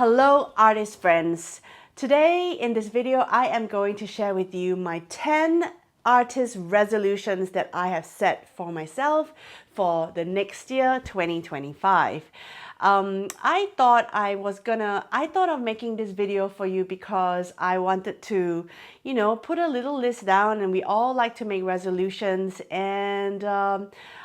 Hello artist friends. Today in this video I am going to share with you my 10 artist resolutions that I have set for myself for the next year 2025. I thought of making this video for you because I wanted to, put a little list down, and we all like to make resolutions, and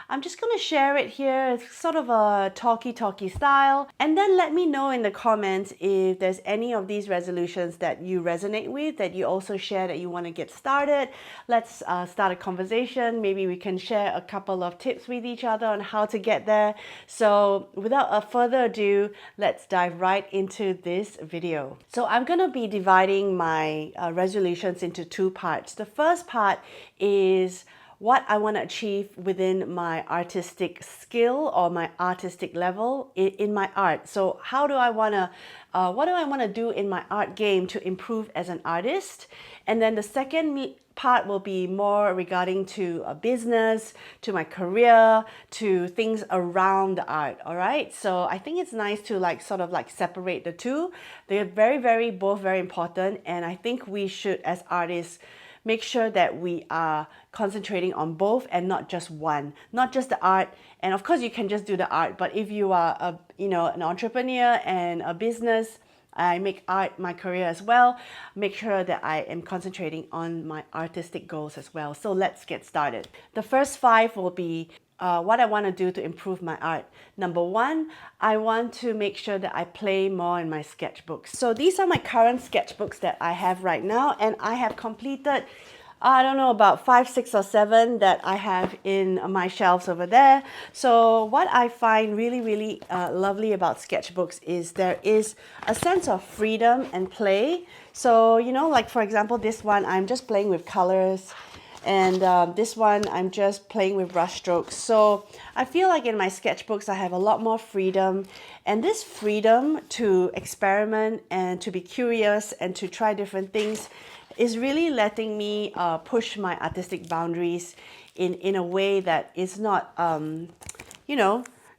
I'm just going to share it here. It's sort of a talky style. And then let me know in the comments if there's any of these resolutions that you resonate with, that you also share that you want to get started. Let's start a conversation. Maybe we can share a couple of tips with each other on how to get there. So without further ado, let's dive right into this video. So I'm going to be dividing my resolutions into two parts. The first part is what I want to achieve within my artistic skill or my artistic level in my art. So what do I want to do in my art game to improve as an artist? And then the second part will be more regarding to a business, to my career, to things around the art. All right. So I think it's nice to sort of separate the two. They're both very important. And I think we should, as artists, make sure that we are concentrating on both and not just one, not just the art. And of course you can just do the art, but if you are an entrepreneur and a business, I make art my career as well, make sure that I am concentrating on my artistic goals as well. So let's get started. The first 5 will be what I want to do to improve my art. Number 1, I want to make sure that I play more in my sketchbooks. So these are my current sketchbooks that I have right now, and I have completed, I don't know, about 5, 6 or 7 that I have in my shelves over there. So what I find really lovely about sketchbooks is there is a sense of freedom and play. So, like for example, this one, I'm just playing with colors. And this one, I'm just playing with brush strokes. So I feel like in my sketchbooks, I have a lot more freedom. And this freedom to experiment and to be curious and to try different things is really letting me push my artistic boundaries in a way that is not,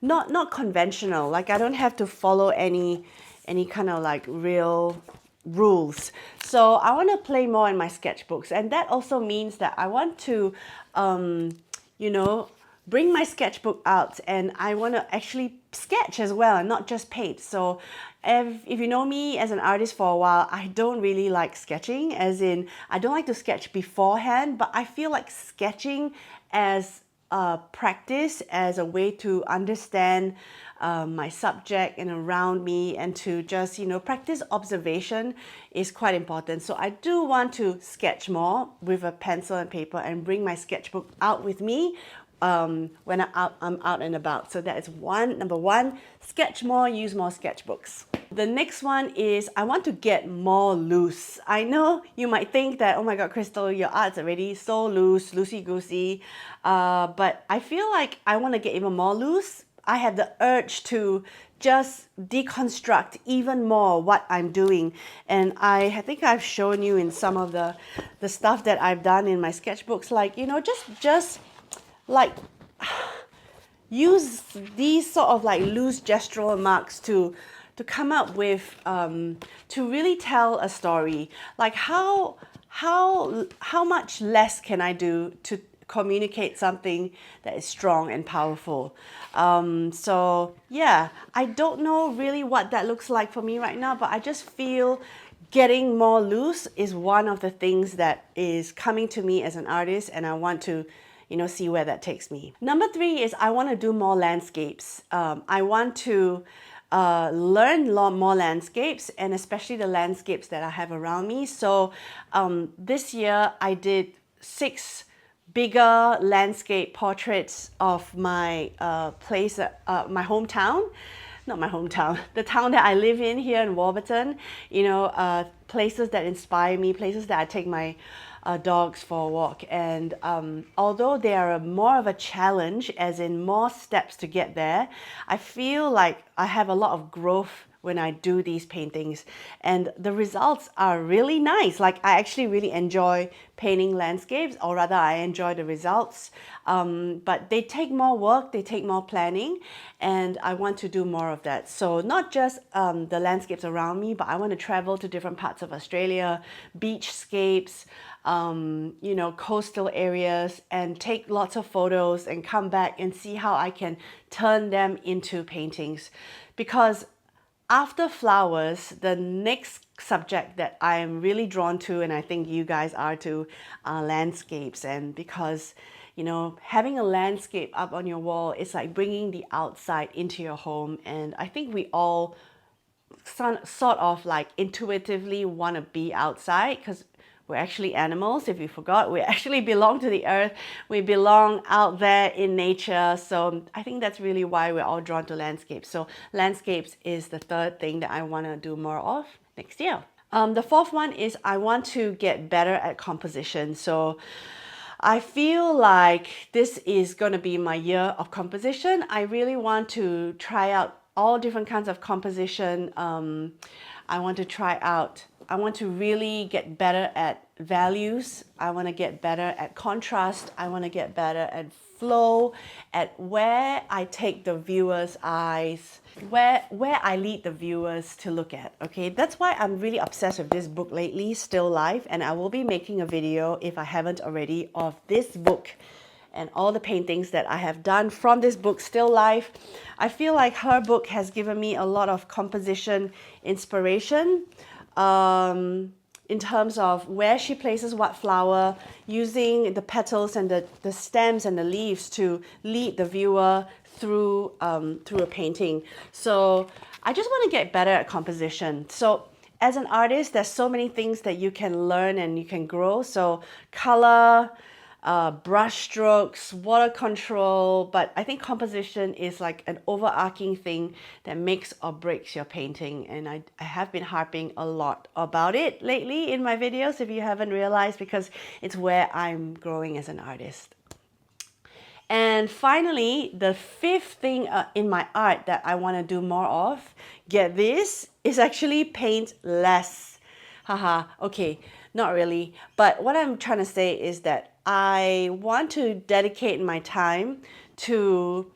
not conventional. Like I don't have to follow any kind of real rules. So I want to play more in my sketchbooks, and that also means that I want to bring my sketchbook out, and I want to actually sketch as well and not just paint. So if you know me as an artist for a while, I don't really like sketching, as in I don't like to sketch beforehand, but I feel like sketching as a practice, as a way to understand my subject and around me, and to just practice observation is quite important. So I do want to sketch more with a pencil and paper and bring my sketchbook out with me when I'm out and about. So that is number 1, sketch more, use more sketchbooks. The next one is I want to get more loose. I know you might think that, oh my God, Crystal, your art's already so loose, loosey-goosey. But I feel like I want to get even more loose. I have the urge to just deconstruct even more what I'm doing. And I think I've shown you in some of the stuff that I've done in my sketchbooks, just use these sort of loose gestural marks to come up with, to really tell a story. Like how much less can I do to communicate something that is strong and powerful? So yeah, I don't know really what that looks like for me right now, but I just feel getting more loose is one of the things that is coming to me as an artist, and I want to see where that takes me. Number 3 is I want to do more landscapes. I want to learn more landscapes, and especially the landscapes that I have around me. So this year I did 6 bigger landscape portraits of my place, my hometown. Not my hometown, the town that I live in here in Warburton. Places that inspire me, places that I take my dogs for a walk. And although they are more of a challenge, as in more steps to get there, I feel like I have a lot of growth when I do these paintings, and the results are really nice. Like, I actually really enjoy painting landscapes, or rather I enjoy the results, but they take more work, they take more planning, and I want to do more of that. So not just the landscapes around me, but I want to travel to different parts of Australia, beachscapes, you know, coastal areas, and take lots of photos and come back and see how I can turn them into paintings. Because after flowers, the next subject that I am really drawn to, and I think you guys are too, are landscapes. And because, you know, having a landscape up on your wall is like bringing the outside into your home. And I think we all sort of like intuitively want to be outside, because we're actually animals. If you forgot, we actually belong to the earth. We belong out there in nature. So I think that's really why we're all drawn to landscapes. So landscapes is the third thing that I want to do more of next year. The fourth one is I want to get better at composition. So I feel like this is going to be my year of composition. I really want to try out all different kinds of composition. I want to really get better at values. I want to get better at contrast. I want to get better at flow, at where I take the viewer's eyes, where I lead the viewers to look at. Okay, that's why I'm really obsessed with this book lately, Still Life, and I will be making a video, if I haven't already, of this book and all the paintings that I have done from this book, Still Life. I feel like her book has given me a lot of composition inspiration, in terms of where she places what flower, using the petals and the stems and the leaves to lead the viewer through a painting. So I just want to get better at composition. So as an artist, there's so many things that you can learn and you can grow. So color, brush strokes, water control, but I think composition is like an overarching thing that makes or breaks your painting. And I have been harping a lot about it lately in my videos, if you haven't realized, because it's where I'm growing as an artist. And finally, the fifth thing in my art that I want to do more of, get this, is actually paint less. Haha, okay, not really. But what I'm trying to say is that I want to dedicate my time to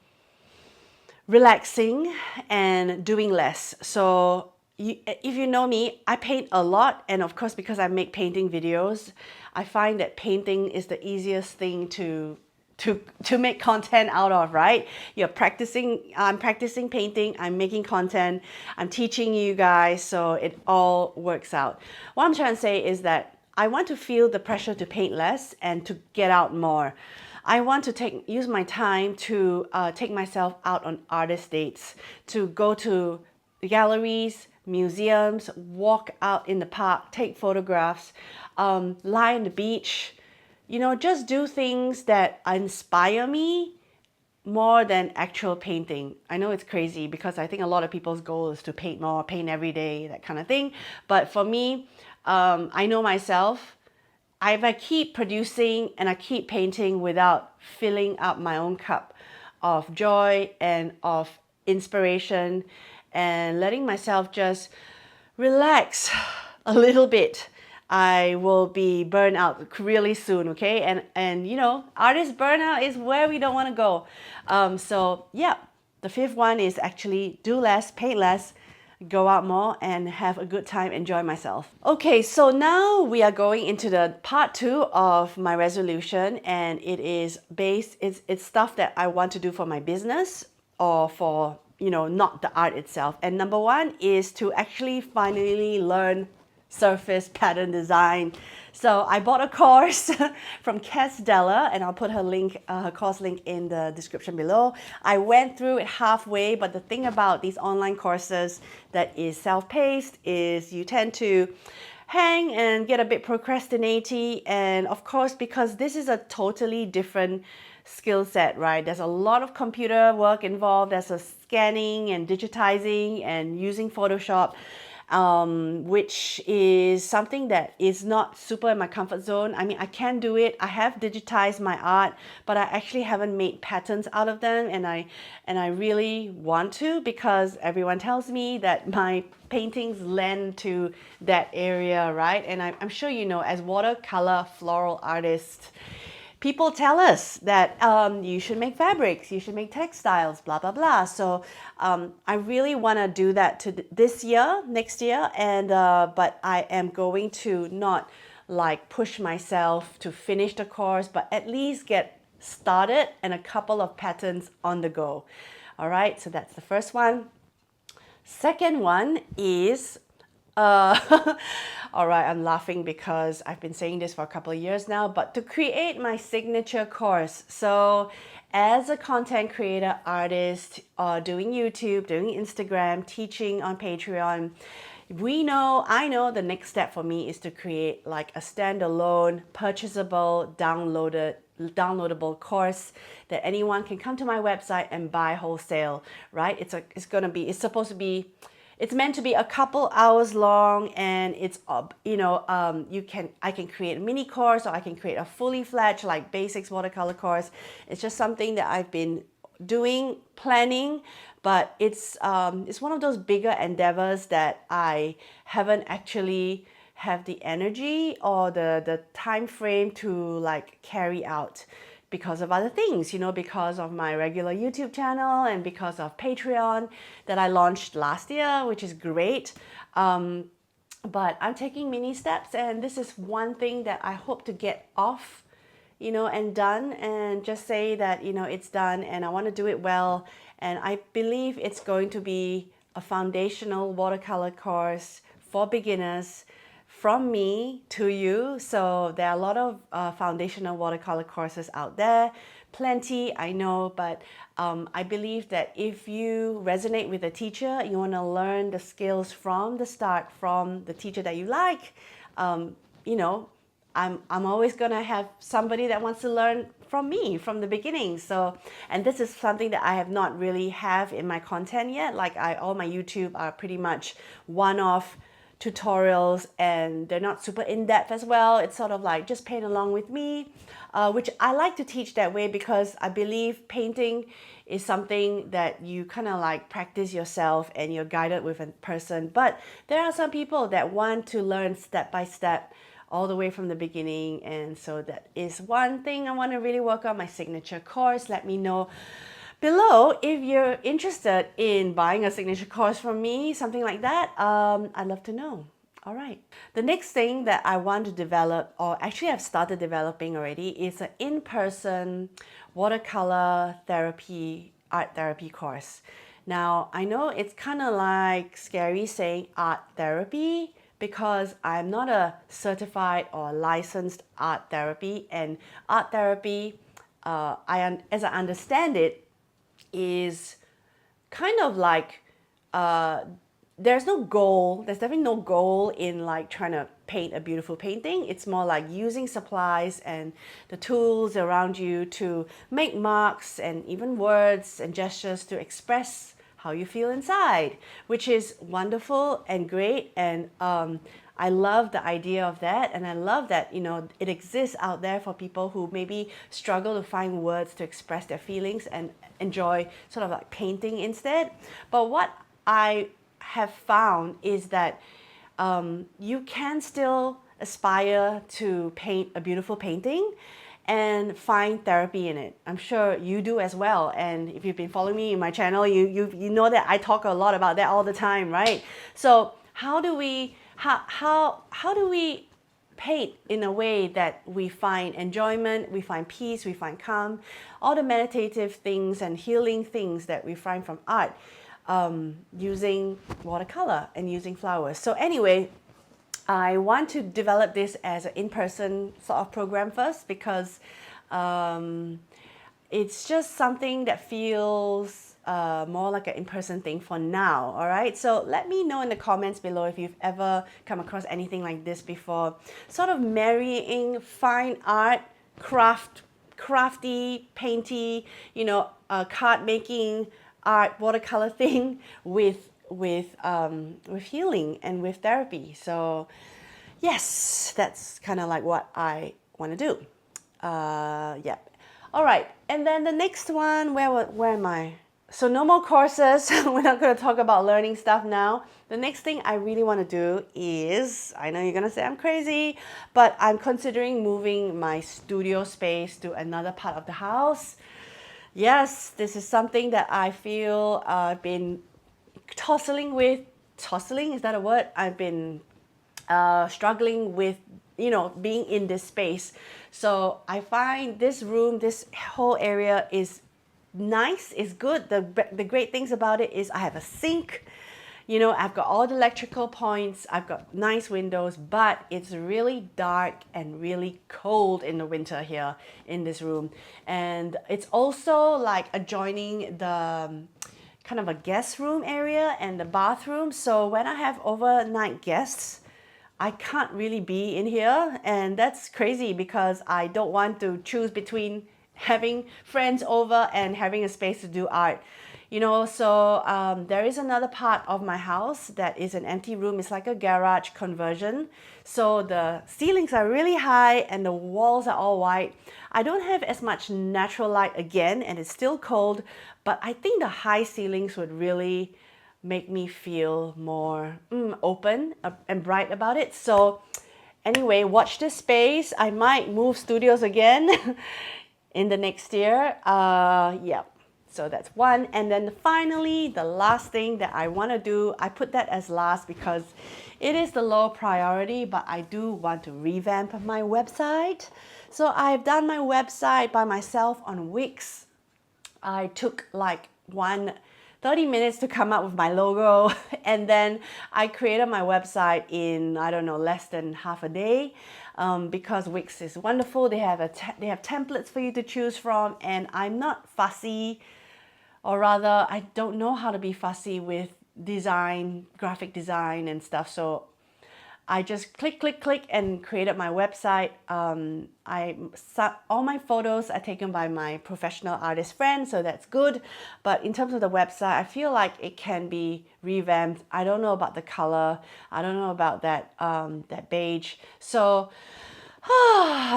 relaxing and doing less. So if you know me, I paint a lot, and of course, because I make painting videos, I find that painting is the easiest thing to make content out of, right? I'm practicing painting, I'm making content, I'm teaching you guys, so it all works out. What I'm trying to say is that I want to feel the pressure to paint less and to get out more. I want to use my time to take myself out on artist dates, to go to galleries, museums, walk out in the park, take photographs, lie on the beach, you know, just do things that inspire me more than actual painting. I know it's crazy because I think a lot of people's goal is to paint more, paint every day, that kind of thing. But for me, I know myself, if I keep producing and I keep painting without filling up my own cup of joy and of inspiration and letting myself just relax a little bit, I will be burned out really soon, okay? And you know, artist burnout is where we don't want to go. So yeah, the fifth one is actually do less, paint less, go out more, and have a good time, enjoy myself. Okay, so now we are going into the part 2 of my resolution, and it's stuff that I want to do for my business or for, you know, not the art itself. And number 1 is to actually finally learn surface pattern design. So I bought a course from Kes Della, and I'll put her course link in the description below. I went through it halfway, but the thing about these online courses that is self-paced is you tend to hang and get a bit procrastinating. And of course, because this is a totally different skill set, right? There's a lot of computer work involved. There's a scanning and digitizing and using Photoshop. which is something that is not super in my comfort zone. I mean, I can do it. I have digitized my art, but I actually haven't made patterns out of them, and I really want to, because everyone tells me that my paintings lend to that area, right? And I'm sure you know, as watercolor floral artists, people tell us that you should make fabrics, you should make textiles, blah, blah, blah. So I really want to do that this year, next year. And but I am going to not like push myself to finish the course, but at least get started and a couple of patterns on the go. All right, so that's the first one. Second one is all right, I'm laughing because I've been saying this for a couple of years now, but to create my signature course. So as a content creator, artist, doing YouTube, doing Instagram, teaching on Patreon, I know the next step for me is to create like a standalone, purchasable, downloadable course that anyone can come to my website and buy wholesale, right? It's meant to be a couple hours long, and it's I can create a mini course, or I can create a fully fledged like basics watercolor course. It's just something that I've been planning, but it's one of those bigger endeavors that I haven't actually have the energy or the time frame to like carry out, because of other things, because of my regular YouTube channel and because of Patreon that I launched last year, which is great. But I'm taking mini steps, and this is one thing that I hope to get off, and done, and just say that, it's done, and I want to do it well. And I believe it's going to be a foundational watercolor course for beginners, from me to you. So there are a lot of foundational watercolor courses out there, plenty, I know, but I believe that if you resonate with a teacher, you want to learn the skills from the start, from the teacher that you like, I'm always gonna have somebody that wants to learn from me from the beginning. So, and this is something that I have not really have in my content yet. Like all my YouTube are pretty much one-off tutorials, and they're not super in-depth as well. It's sort of like just paint along with me, which I like to teach that way, because I believe painting is something that you kind of like practice yourself and you're guided with a person. But there are some people that want to learn step by step all the way from the beginning, and so that is one thing I want to really work on, my signature course. Let me know below if you're interested in buying a signature course from me, something like that. I'd love to know. All right. The next thing that I want to develop, or actually I've started developing already, is an in-person watercolor therapy, art therapy course. Now, I know it's kind of like scary saying art therapy, because I'm not a certified or licensed art therapy, and art therapy, as I understand it, is kind of like there's definitely no goal in like trying to paint a beautiful painting. It's more like using supplies and the tools around you to make marks and even words and gestures to express how you feel inside, which is wonderful and great. And I love the idea of that, and I love that it exists out there for people who maybe struggle to find words to express their feelings and enjoy sort of like painting instead. But what I have found is that you can still aspire to paint a beautiful painting and find therapy in it. I'm sure you do as well. And if you've been following me in my channel, you know that I talk a lot about that all the time, right? So how do we paint in a way that we find enjoyment, we find peace, we find calm, all the meditative things and healing things that we find from art, using watercolor and using flowers. So anyway, I want to develop this as an in-person sort of program first, because it's just something that feels more like an in-person thing for now. All right, so let me know in the comments below if you've ever come across anything like this before, sort of marrying fine art, crafty, painty, card making art, watercolor thing with with healing and with therapy. So yes, that's kind of like what I want to do. Yeah. All right. And then the next one, where am I? So no more courses. We're not going to talk about learning stuff now. The next thing I really want to do is, I know you're going to say I'm crazy, but I'm considering moving my studio space to another part of the house. Yes, this is something that I feel I've been tossing with. Tossing, is that a word? I've been struggling with, being in this space. So I find this room, this whole area is nice, is good. The great things about it is I have a sink. I've got all the electrical points, I've got nice windows, but it's really dark and really cold in the winter here in this room. And it's also like adjoining the kind of a guest room area and the bathroom. So when I have overnight guests, I can't really be in here. And that's crazy because I don't want to choose between having friends over and having a space to do art. So there is another part of my house that is an empty room. It's like a garage conversion. So the ceilings are really high and the walls are all white. I don't have as much natural light again, and it's still cold, but I think the high ceilings would really make me feel more open and bright about it. So anyway, watch this space. I might move studios again in the next year. Yeah. So that's one. And then finally, the last thing that I want to do, I put that as last because it is the low priority, but I do want to revamp my website. So I've done my website by myself on Wix. I took like 30 minutes to come up with my logo, and then I created my website in, I don't know, less than half a day. Because Wix is wonderful. They have templates for you to choose from, and I'm not fussy. Or rather, I don't know how to be fussy with design, graphic design and stuff. So I just click, and created my website. All my photos are taken by my professional artist friend, so that's good. But in terms of the website, I feel like it can be revamped. I don't know about the color. I don't know about that beige. So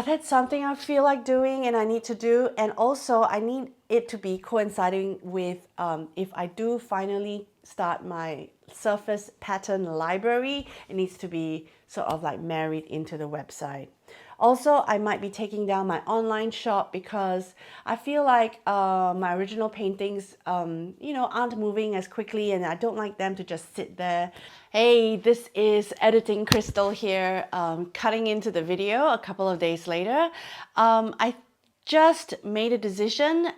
that's something I feel like doing and I need to do. And also I need it to be coinciding with if I do finally start my surface pattern library, it needs to be sort of like married into the website. Also, I might be taking down my online shop because I feel like my original paintings, aren't moving as quickly, and I don't like them to just sit there. Hey, this is Editing Crystal here, cutting into the video a couple of days later. I just made a decision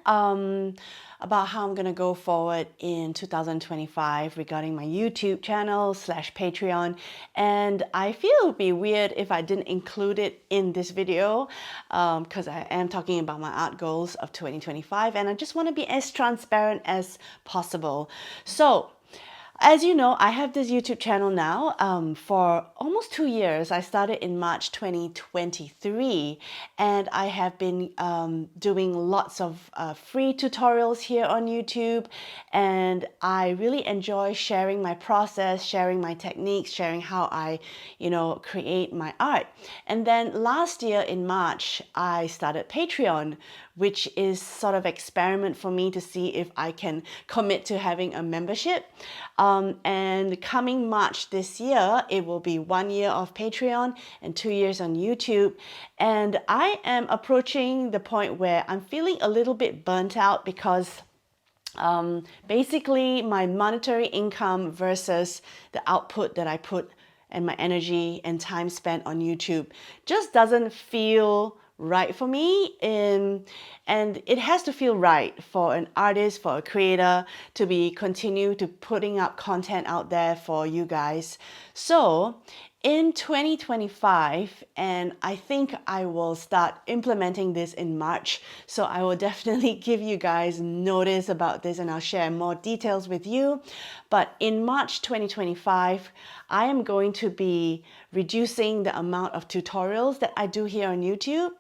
about how I'm going to go forward in 2025 regarding my YouTube channel / Patreon. And I feel it would be weird if I didn't include it in this video because I am talking about my art goals of 2025 and I just want to be as transparent as possible. So, as you know, I have this YouTube channel now for almost 2 years. I started in March 2023 and I have been doing lots of free tutorials here on YouTube, and I really enjoy sharing my process, sharing my techniques, sharing how I, create my art. And then last year in March, I started Patreon, which is sort of experiment for me to see if I can commit to having a membership. And coming March this year, it will be 1 year of Patreon and 2 years on YouTube. And I am approaching the point where I'm feeling a little bit burnt out because basically my monetary income versus the output that I put and my energy and time spent on YouTube just doesn't feel right for me, and it has to feel right for an artist, for a creator to be continue to putting up content out there for you guys. So in 2025, and I think I will start implementing this in March, so I will definitely give you guys notice about this and I'll share more details with you. But in March 2025, I am going to be reducing the amount of tutorials that I do here on YouTube,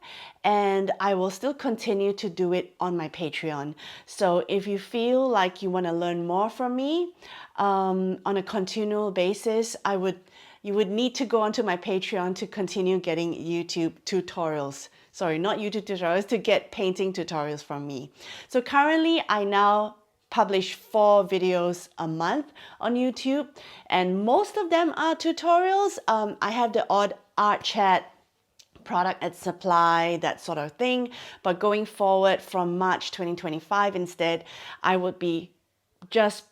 and I will still continue to do it on my Patreon. So if you feel like you want to learn more from me on a continual basis, you would need to go onto my Patreon to continue getting YouTube tutorials. Sorry, not YouTube tutorials, to get painting tutorials from me. So currently I now publish 4 videos a month on YouTube, and most of them are tutorials. I have the odd art chat, product and supply, that sort of thing. But going forward from March 2025 instead, I would be just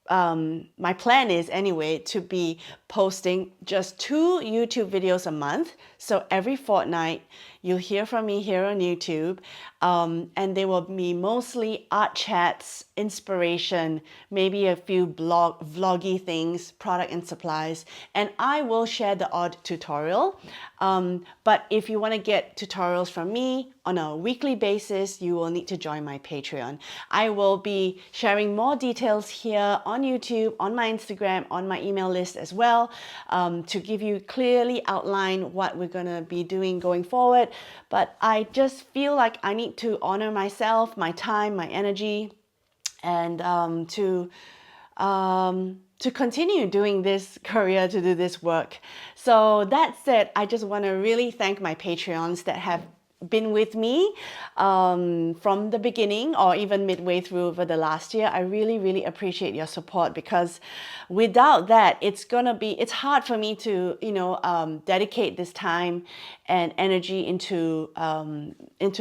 my plan is anyway to be posting just 2 YouTube videos a month. So every fortnight you'll hear from me here on YouTube, and they will be mostly art chats, inspiration, maybe a few vloggy things, product and supplies, and I will share the odd tutorial. But if you want to get tutorials from me on a weekly basis, you will need to join my Patreon. I will be sharing more details here on YouTube, on my Instagram, on my email list as well, to give you clearly outline what we're going to be doing going forward. But I just feel like I need to honor myself, my time, my energy, and to continue doing this career, to do this work. So that said, I just want to really thank my Patreons that have been with me from the beginning or even midway through over the last year. I really, really appreciate your support, because without that, it's hard for me to, dedicate this time and energy into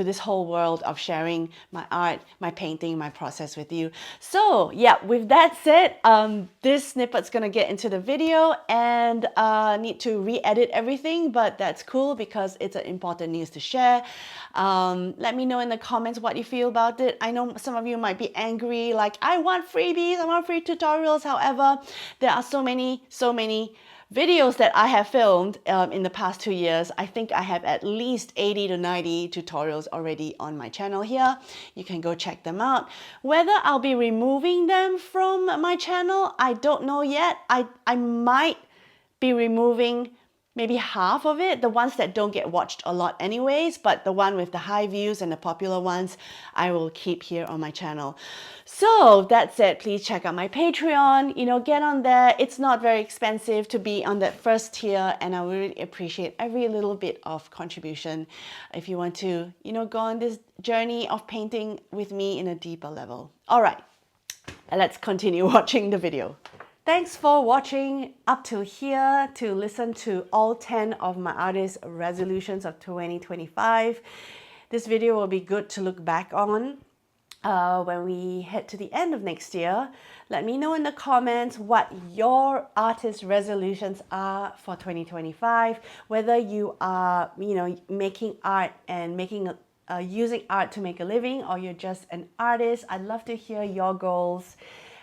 this whole world of sharing my art, my painting, my process with you. So yeah, with that said, this snippet's gonna get into the video, and need to re-edit everything, but that's cool because it's an important news to share. Let me know in the comments what you feel about it. I know some of you might be angry, like, I want freebies, I want free tutorials. However, there are so many videos that I have filmed in the past 2 years. I think I have at least 80 to 90 tutorials already on my channel here. You can go check them out. Whether I'll be removing them from my channel, I don't know yet. I might be removing maybe half of it, the ones that don't get watched a lot anyways, but the one with the high views and the popular ones, I will keep here on my channel. So that said, please check out my Patreon, get on there. It's not very expensive to be on that first tier, and I really appreciate every little bit of contribution if you want to, go on this journey of painting with me in a deeper level. All right, let's continue watching the video. Thanks for watching up till here to listen to all 10 of my artist resolutions of 2025. This video will be good to look back on when we head to the end of next year. Let me know in the comments what your artist resolutions are for 2025, whether you are, making art and using art to make a living, or you're just an artist. I'd love to hear your goals.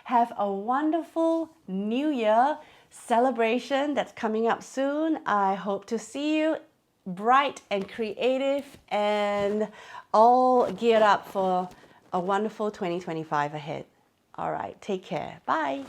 Have a wonderful New Year celebration that's coming up soon. I hope to see you bright and creative and all geared up for a wonderful 2025 ahead. All right, take care. Bye.